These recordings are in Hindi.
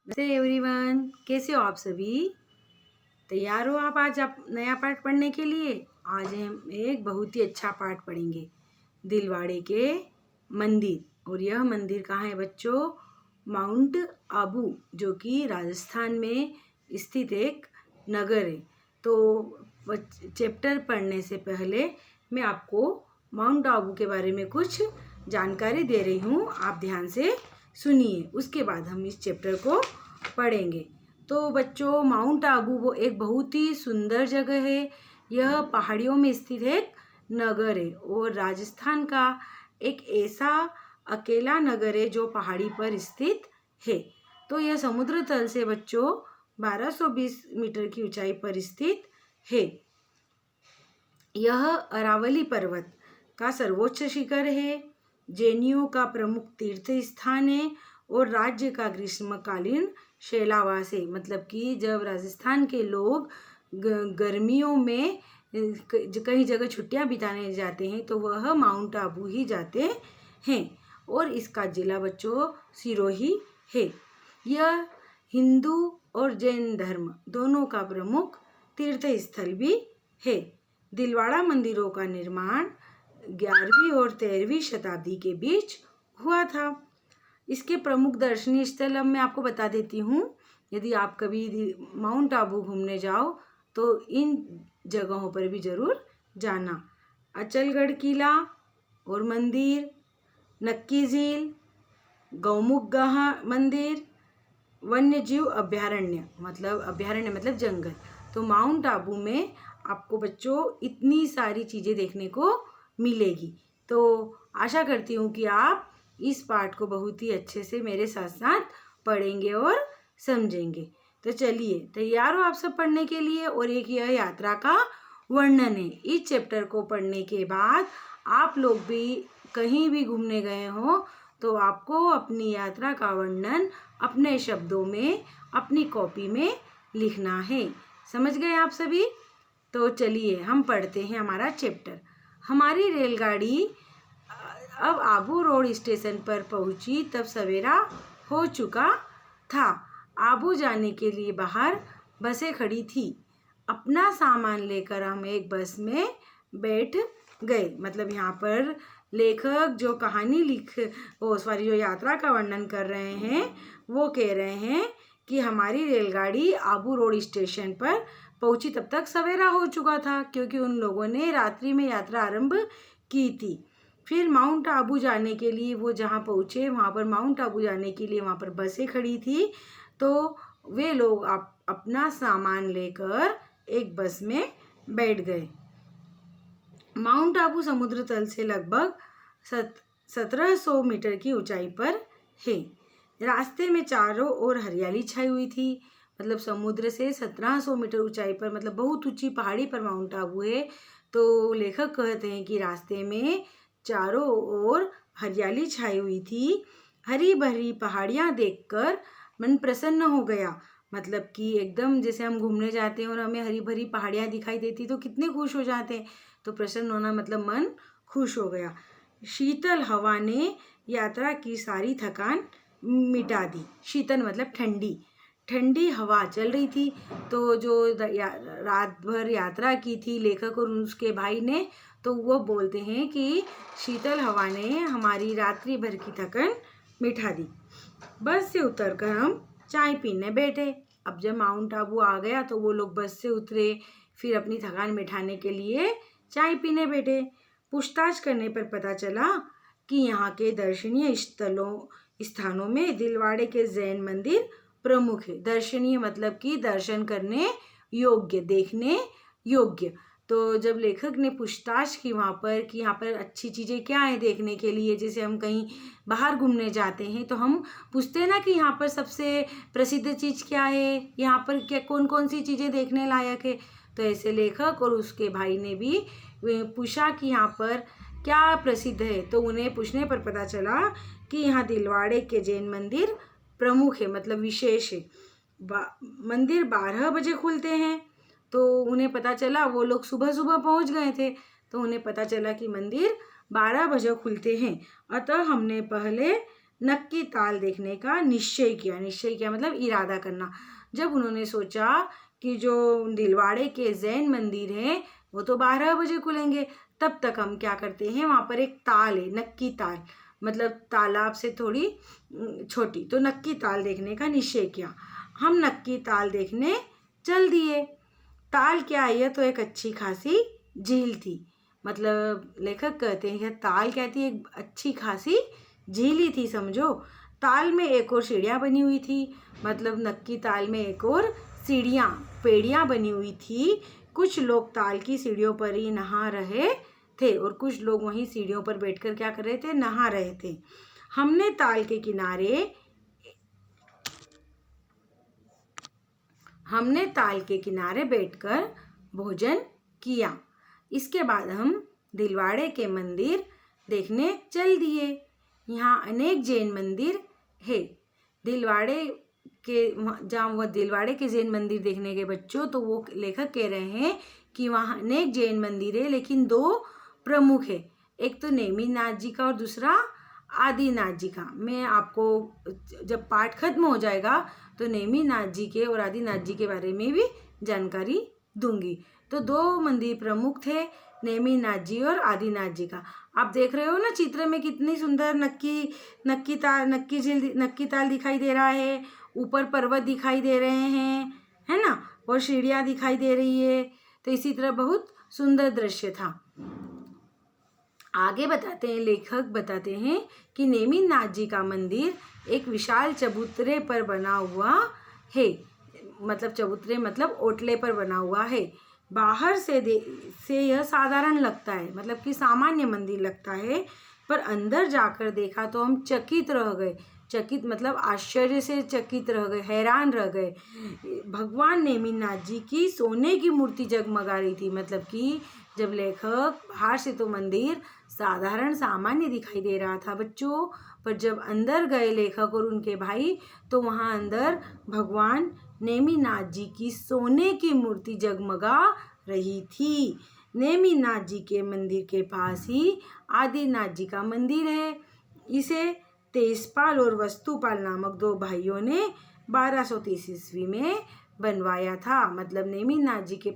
नमस्ते एवरीवन, कैसे हो आप सभी। तैयार हो आप नया पाठ पढ़ने के लिए। आज हम एक बहुत ही अच्छा पाठ पढ़ेंगे, दिलवाड़े के मंदिर। और यह मंदिर कहाँ है बच्चों? माउंट आबू, जो कि राजस्थान में स्थित एक नगर है। तो चैप्टर पढ़ने से पहले मैं आपको माउंट आबू के बारे में कुछ जानकारी दे रही हूँ, आप ध्यान से सुनिए। उसके बाद हम इस चैप्टर को पढ़ेंगे। तो बच्चों, माउंट आबू वो एक बहुत ही सुंदर जगह है। यह पहाड़ियों में स्थित एक नगर है और राजस्थान का एक ऐसा अकेला नगर है जो पहाड़ी पर स्थित है। तो यह समुद्र तल से बच्चों 1220 मीटर की ऊंचाई पर स्थित है। यह अरावली पर्वत का सर्वोच्च शिखर है, जैनियों का प्रमुख तीर्थ स्थान है और राज्य का ग्रीष्मकालीन शैलावास है। मतलब कि जब राजस्थान के लोग गर्मियों में कई जगह छुट्टियां बिताने जाते हैं तो वह माउंट आबू ही जाते हैं। और इसका जिला बच्चों सिरोही है। यह हिंदू और जैन धर्म दोनों का प्रमुख तीर्थ स्थल भी है। दिलवाड़ा मंदिरों का निर्माण 11वीं और 13वीं शताब्दी के बीच हुआ था। इसके प्रमुख दर्शनीय स्थल अब मैं आपको बता देती हूँ। यदि आप कभी माउंट आबू घूमने जाओ तो इन जगहों पर भी जरूर जाना। अचलगढ़ किला और मंदिर, नक्की झील, गौमुख गाहा मंदिर, वन्य जीव अभ्यारण्य मतलब जंगल। तो माउंट आबू में आपको बच्चों इतनी सारी चीज़ें देखने को मिलेगी। तो आशा करती हूँ कि आप इस पाठ को बहुत ही अच्छे से मेरे साथ साथ पढ़ेंगे और समझेंगे। तो चलिए, तैयार हो आप सब पढ़ने के लिए। और एक यह यात्रा का वर्णन है। इस चैप्टर को पढ़ने के बाद आप लोग भी कहीं भी घूमने गए हो तो आपको अपनी यात्रा का वर्णन अपने शब्दों में अपनी कॉपी में लिखना है। समझ गए आप सभी? तो चलिए हम पढ़ते हैं हमारा चैप्टर। हमारी रेलगाड़ी अब आबू रोड स्टेशन पर पहुंची तब सवेरा हो चुका था। आबू जाने के लिए बाहर बसें खड़ी थी। अपना सामान लेकर हम एक बस में बैठ गए। मतलब यहाँ पर लेखक जो कहानी जो यात्रा का वर्णन कर रहे हैं वो कह रहे हैं कि हमारी रेलगाड़ी आबू रोड स्टेशन पर पहुंची तब तक सवेरा हो चुका था, क्योंकि उन लोगों ने रात्रि में यात्रा आरंभ की थी। फिर माउंट आबू जाने के लिए वो जहाँ पहुँचे वहाँ पर माउंट आबू जाने के लिए वहाँ पर बसें खड़ी थी। तो वे लोग अपना सामान लेकर एक बस में बैठ गए। माउंट आबू समुद्र तल से लगभग 1700 मीटर की ऊंचाई पर है। रास्ते में चारों ओर हरियाली छाई हुई थी। मतलब समुद्र से 1700 मीटर ऊंचाई पर, मतलब बहुत ऊंची पहाड़ी पर माउंट आबू है। तो लेखक कहते हैं कि रास्ते में चारों ओर हरियाली छाई हुई थी। हरी भरी पहाड़ियाँ देखकर मन प्रसन्न हो गया। मतलब कि एकदम जैसे हम घूमने जाते हैं और हमें हरी भरी पहाड़ियाँ दिखाई देती तो कितने खुश हो जाते हैं। तो प्रसन्न होना मतलब मन खुश हो गया। शीतल हवा ने यात्रा की सारी थकान मिटा दी। शीतल मतलब ठंडी ठंडी हवा चल रही थी। तो जो रात भर यात्रा की थी लेखक और उसके भाई ने, तो वो बोलते हैं कि शीतल हवा ने हमारी रात्रि भर की थकान मिटा दी। बस से उतरकर हम चाय पीने बैठे। अब जब माउंट आबू आ गया तो वो लोग बस से उतरे, फिर अपनी थकान मिटाने के लिए चाय पीने बैठे। पूछताछ करने पर पता चला कि यहाँ के दर्शनीय स्थानों में दिलवाड़े के जैन मंदिर प्रमुख है। दर्शनीय मतलब कि दर्शन करने योग्य, देखने योग्य। तो जब लेखक ने पूछताछ की वहाँ पर कि यहाँ पर अच्छी चीज़ें क्या है देखने के लिए, जैसे हम कहीं बाहर घूमने जाते हैं तो हम पूछते हैं ना कि यहाँ पर सबसे प्रसिद्ध चीज़ क्या है, यहाँ पर क्या कौन कौन सी चीज़ें देखने लायक है। तो ऐसे लेखक और उसके भाई ने भी पूछा कि यहाँ पर क्या प्रसिद्ध है। तो उन्हें पूछने पर पता चला कि यहाँ दिलवाड़े के जैन मंदिर प्रमुख है, मतलब विशेष है। मंदिर 12 बजे खुलते हैं। तो उन्हें पता चला, वो लोग सुबह सुबह पहुंच गए थे तो उन्हें पता चला कि मंदिर 12 बजे खुलते हैं। अतः हमने पहले नक्की ताल देखने का निश्चय किया। निश्चय किया मतलब इरादा करना। जब उन्होंने सोचा कि जो दिलवाड़े के जैन मंदिर हैं वो तो 12 बजे खुलेंगे, तब तक हम क्या करते हैं, वहाँ पर एक ताल है नक्की ताल, मतलब तालाब से थोड़ी छोटी, तो नक्की ताल देखने का निश्चय किया। हम नक्की ताल देखने चल दिए। ताल क्या है, यह तो एक अच्छी खासी झील थी। मतलब लेखक कहते हैं कि ताल क्या थी, एक अच्छी खासी झील ही थी समझो। ताल में एक और सीढ़ियाँ बनी हुई थी, मतलब नक्की ताल में एक और सीढ़ियाँ पेड़ियाँ बनी हुई थी। कुछ लोग ताल की सीढ़ियों पर ही नहा रहे थे और कुछ लोग वहीं सीढ़ियों पर बैठकर क्या कर रहे थे, नहा रहे थे। हमने ताल के किनारे बैठकर भोजन किया। इसके बाद हम दिलवाड़े के मंदिर देखने चल दिए। यहाँ अनेक जैन मंदिर है। दिलवाड़े के जहाँ वह दिलवाड़े के जैन मंदिर देखने के बच्चों, तो वो लेखक कह रहे हैं कि वहाँ अनेक जैन मंदिर है, लेकिन 2 प्रमुख है। एक तो नेमिनाथ जी का और दूसरा आदिनाथ जी का। मैं आपको जब पाठ खत्म हो जाएगा तो नेमिनाथ जी के और आदिनाथ जी के बारे में भी जानकारी दूंगी। तो 2 मंदिर प्रमुख थे, नेमिनाथ जी और आदिनाथ जी का। आप देख रहे हो ना चित्र में कितनी सुंदर नक्की ताल दिखाई दे रहा है, ऊपर पर्वत दिखाई दे रहे हैं, है ना, और सीढ़ियाँ दिखाई दे रही है। तो इसी तरह बहुत सुंदर दृश्य था। आगे बताते हैं, लेखक बताते हैं कि नेमिनाथ जी का मंदिर एक विशाल चबूतरे पर बना हुआ है। मतलब चबूतरे मतलब ओटले पर बना हुआ है। बाहर से यह साधारण लगता है, मतलब कि सामान्य मंदिर लगता है, पर अंदर जाकर देखा तो हम चकित रह गए। चकित मतलब आश्चर्य से चकित रह गए, हैरान रह गए। भगवान नेमिनाथ जी की सोने की मूर्ति जगमगा रही थी। मतलब कि जब लेखक बाहर से तो मंदिर साधारण सामान्य दिखाई दे रहा था बच्चों, पर जब अंदर गए लेखक और उनके भाई, तो वहाँ अंदर भगवान नेमिनाथ जी की सोने की मूर्ति जगमगा रही थी। नेमिनाथ जी के मंदिर के पास ही आदिनाथ जी का मंदिर है। इसे तेजपाल और वस्तुपाल नामक 2 भाइयों ने 1230 ईस्वी में बनवाया था। मतलब नेमिनाथ जी के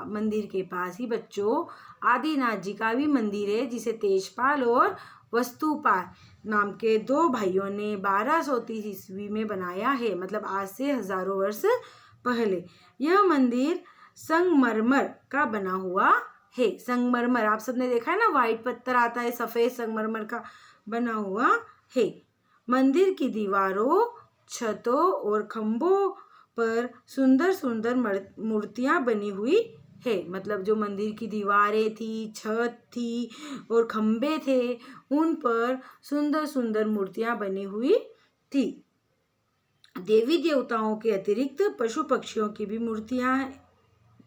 मंदिर के पास ही बच्चों आदिनाथ जी का भी मंदिर है, जिसे तेजपाल और वस्तुपाल नाम के 2 भाइयों ने 1230 ईस्वी में बनाया है। मतलब आज से हजारों वर्ष पहले। यह मंदिर संगमरमर का बना हुआ है। संगमरमर आप सबने देखा है ना, व्हाइट पत्थर आता है, सफेद संगमरमर का बना हुआ है। मंदिर की दीवारों, छतों और खंभों पर सुंदर सुंदर मूर्तियां बनी हुई है। मतलब जो मंदिर की दीवारें थी, छत थी और खंभे थे, उन पर सुंदर सुंदर मूर्तियां बनी हुई थी। देवी देवताओं के अतिरिक्त पशु पक्षियों की भी मूर्तियां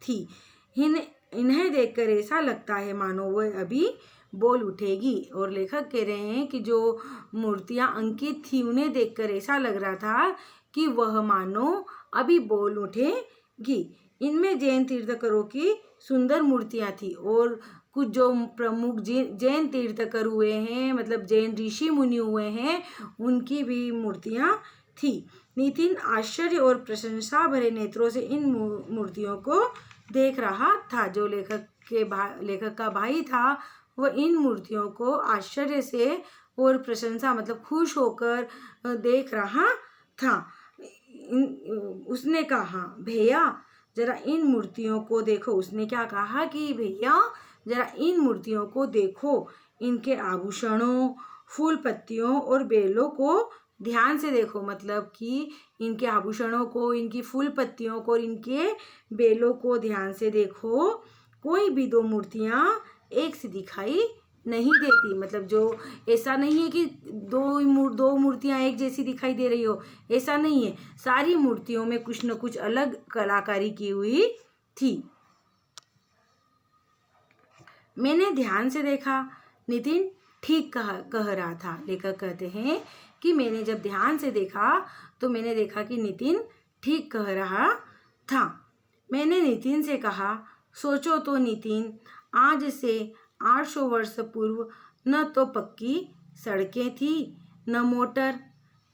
थी। इन्हें देखकर ऐसा लगता है मानो वह अभी बोल उठेगी। और लेखक कह रहे हैं कि जो मूर्तियां अंकित थी उन्हें देखकर ऐसा लग रहा था कि वह मानो अभी बोल उठेगी। इनमें जैन तीर्थंकरों की सुंदर मूर्तियां थी और कुछ जो प्रमुख जैन तीर्थंकर हुए हैं, मतलब जैन ऋषि मुनि हुए हैं, उनकी भी मूर्तियां थी। नितिन आश्चर्य और प्रशंसा भरे नेत्रों से इन मूर्तियों को देख रहा था। जो लेखक का भाई था वह इन मूर्तियों को आश्चर्य से और प्रशंसा मतलब खुश होकर देख रहा था। उसने कहा, भैया जरा इन मूर्तियों को देखो। उसने क्या कहा कि भैया जरा इन मूर्तियों को देखो, इनके आभूषणों, फूल पत्तियों और बेलों को ध्यान से देखो। मतलब कि इनके आभूषणों को, इनकी फूल पत्तियों को और इनके बेलों को ध्यान से देखो। कोई भी 2 मूर्तियां एक सी दिखाई नहीं देती। मतलब जो ऐसा नहीं है कि दो मूर्तियां एक जैसी दिखाई दे रही हो, ऐसा नहीं है। सारी मूर्तियों में कुछ न कुछ अलग कलाकारी की हुई थी। मैंने ध्यान से देखा, नितिन ठीक कह रहा था। लेखक कहते हैं कि मैंने जब ध्यान से देखा तो मैंने देखा कि नितिन ठीक कह रहा था। मैंने नितिन से कहा, सोचो तो नितिन, आज से 800 वर्ष पूर्व न तो पक्की सड़कें थी, न मोटर,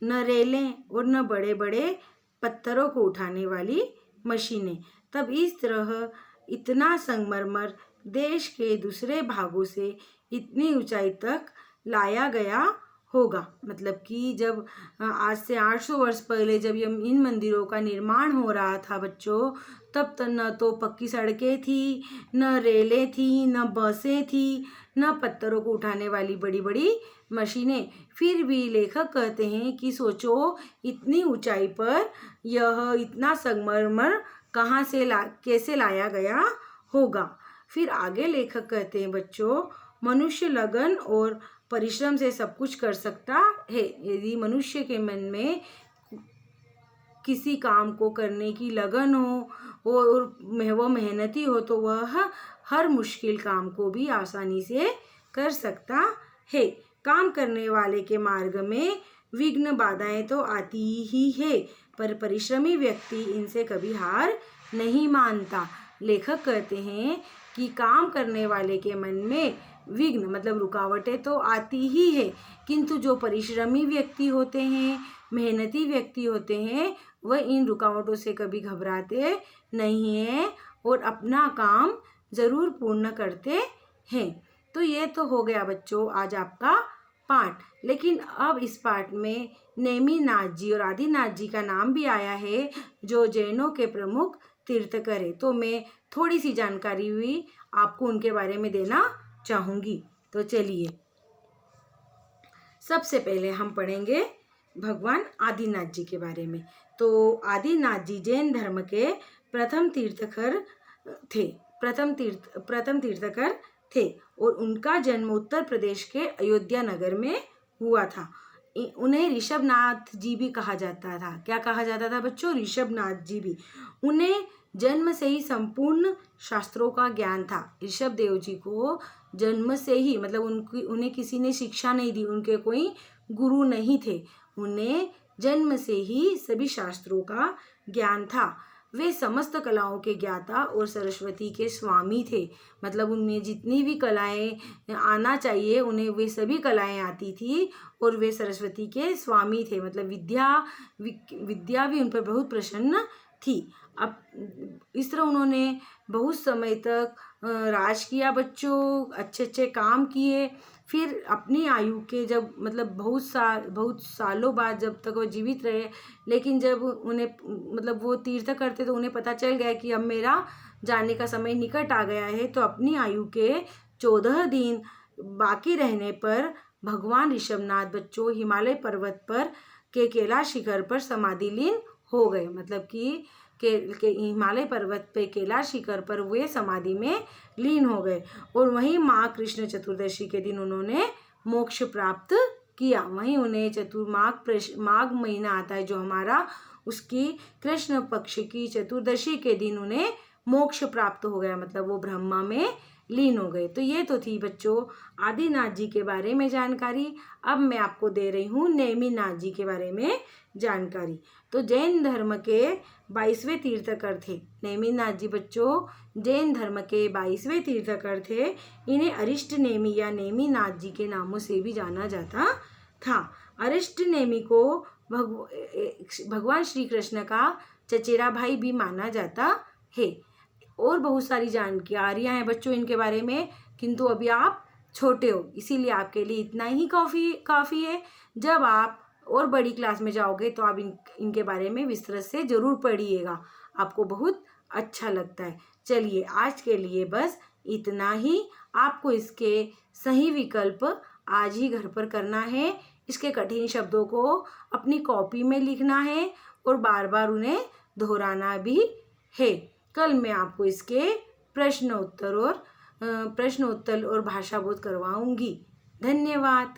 न रेलें और न बड़े बड़े पत्थरों को उठाने वाली मशीनें। तब इस तरह इतना संगमरमर देश के दूसरे भागों से इतनी ऊंचाई तक लाया गया होगा। मतलब कि जब आज से 800 वर्ष पहले जब ये इन मंदिरों का निर्माण हो रहा था बच्चों, तब तो न तो पक्की सड़कें थी, न रेलें थी, न बसें थी, न पत्थरों को उठाने वाली बड़ी बड़ी मशीनें। फिर भी लेखक कहते हैं कि सोचो इतनी ऊंचाई पर यह इतना संगमरमर कहाँ से कैसे लाया गया होगा। फिर आगे लेखक कहते हैं बच्चों, मनुष्य लगन और परिश्रम से सब कुछ कर सकता है। यदि मनुष्य के मन में किसी काम को करने की लगन हो और वह मेहनती हो तो वह हर मुश्किल काम को भी आसानी से कर सकता है। काम करने वाले के मार्ग में विघ्न बाधाएं तो आती ही है, पर परिश्रमी व्यक्ति इनसे कभी हार नहीं मानता। लेखक कहते हैं कि काम करने वाले के मन में विघ्न मतलब रुकावटें तो आती ही है, किंतु जो परिश्रमी व्यक्ति होते हैं, मेहनती व्यक्ति होते हैं, वह इन रुकावटों से कभी घबराते नहीं हैं और अपना काम जरूर पूर्ण करते हैं। तो ये तो हो गया बच्चों आज आपका पाठ। लेकिन अब इस पाठ में नेमिनाथ जी और आदिनाथ जी का नाम भी आया है, जो जैनों के प्रमुख तीर्थकर है। तो मैं थोड़ी सी जानकारी हुई आपको उनके बारे में देना चाहूँगी। तो चलिए सबसे पहले हम पढ़ेंगे भगवान आदिनाथ जी के बारे में। तो आदिनाथ जी जैन धर्म के प्रथम तीर्थकर थे और उनका जन्म उत्तर प्रदेश के अयोध्या नगर में हुआ था। उन्हें ऋषभनाथ जी भी कहा जाता था। क्या कहा जाता था बच्चों? ऋषभनाथ जी भी। उन्हें जन्म से ही संपूर्ण शास्त्रों का ज्ञान था। ऋषभ देव जी को जन्म से ही मतलब उन्हें किसी ने शिक्षा नहीं दी, उनके कोई गुरु नहीं थे, उन्हें जन्म से ही सभी शास्त्रों का ज्ञान था। वे समस्त कलाओं के ज्ञाता और सरस्वती के स्वामी थे। मतलब उनमें जितनी भी कलाएं आना चाहिए उन्हें वे सभी कलाएं आती थी और वे सरस्वती के स्वामी थे। मतलब विद्या भी उन पर बहुत प्रसन्न थी। अब इस तरह उन्होंने बहुत समय तक राज किया बच्चों, अच्छे अच्छे काम किए। फिर अपनी आयु के जब मतलब बहुत सालों बाद जब तक वो जीवित रहे, लेकिन जब उन्हें मतलब वो तीर्थ करते तो उन्हें पता चल गया कि अब मेरा जाने का समय निकट आ गया है। तो अपनी आयु के 14 दिन बाकी रहने पर भगवान ऋषभनाथ बच्चों हिमालय पर्वत पर के कैलाश शिखर पर समाधि लीन हो गए। मतलब कि हिमालय पर्वत पे कैलाश शिखर पर वे समाधि में लीन हो गए और वहीं माँ कृष्ण चतुर्दशी के दिन उन्होंने मोक्ष प्राप्त किया। वहीं उन्हें माघ महीना आता है जो हमारा, उसकी कृष्ण पक्ष की चतुर्दशी के दिन उन्हें मोक्ष प्राप्त हो गया। मतलब वो ब्रह्मा में लीन हो गए। तो ये तो थी बच्चों आदिनाथ जी के बारे में जानकारी। अब मैं आपको दे रही हूँ नेमिनाथ जी के बारे में जानकारी। तो जैन धर्म के 22वें तीर्थकर थे नेमिनाथ जी बच्चों। जैन धर्म के 22वें तीर्थकर थे। इन्हें अरिष्ट नेमि या नेमिनाथ जी के नामों से भी जाना जाता था। अरिष्ट नेमि को भगवान श्री कृष्ण का चचेरा भाई भी माना जाता है। और बहुत सारी जानकारियां हैं बच्चों इनके बारे में, किंतु अभी आप छोटे हो इसीलिए आपके लिए इतना ही काफ़ी है। जब आप और बड़ी क्लास में जाओगे तो आप इनके बारे में विस्तृत से ज़रूर पढ़िएगा, आपको बहुत अच्छा लगता है। चलिए आज के लिए बस इतना ही। आपको इसके सही विकल्प आज ही घर पर करना है। इसके कठिन शब्दों को अपनी कॉपी में लिखना है और बार बार उन्हें दोहराना भी है। कल मैं आपको इसके प्रश्न उत्तर और भाषा बोध करवाऊंगी। धन्यवाद।